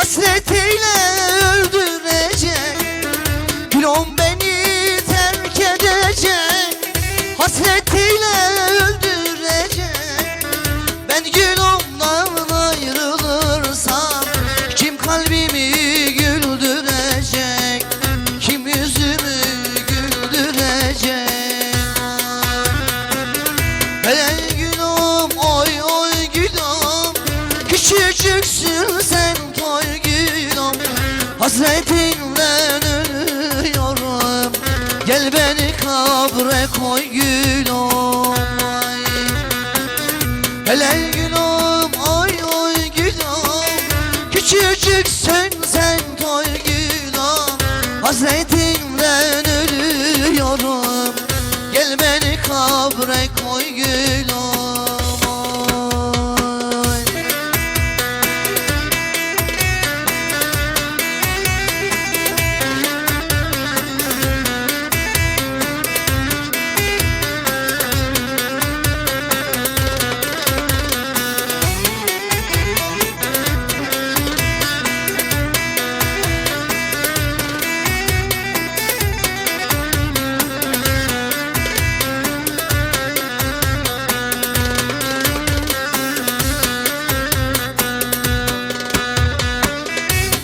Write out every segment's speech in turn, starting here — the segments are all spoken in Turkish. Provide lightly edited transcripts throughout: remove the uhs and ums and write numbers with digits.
hasretiyle öldürecek. Gülüm beni terk edecek, hasretiyle öldürecek. Ben gülümden ayrılırsam kim kalbimi güldürecek, kim yüzümü güldürecek? Hele gülüm oy oy gülüm, küçücüksün sen toy gülüm. Hasretinden ölüyorum, gel beni kabre koy gülüm. Ay. Hele gülüm oy oy gülüm, küçücüksün sen toy gülüm. Hasretinden ölüyorum, gel beni kabre koy gülüm.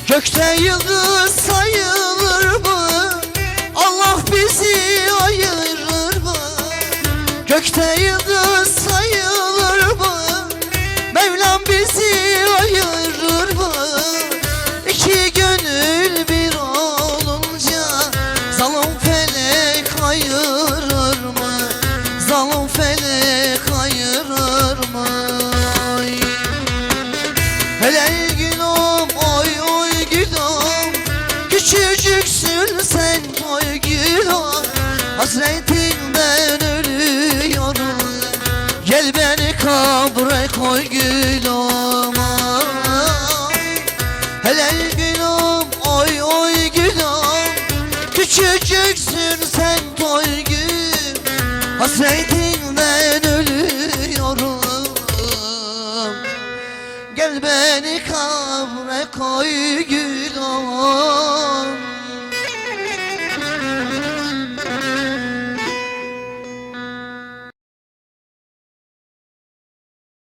Gökte yıldız sayılır mı? Allah bizi ayırır mı? Gökte yıldız sayılır mı? Mevlam bizi ayırır mı? İki gönül bir olunca zalim felek ayırır mı? Zalim felek ayırır mı? Hele gülüm oy oy gülüm, küçücüksün sen toy gülüm. Hasretinden ölüyorum, gel beni kabre koy gülüm. Hele gülüm oy oy gülüm, küçücüksün sen toy gülüm. Hasretinden ölüyorum, gel beni kabre koy gülüm.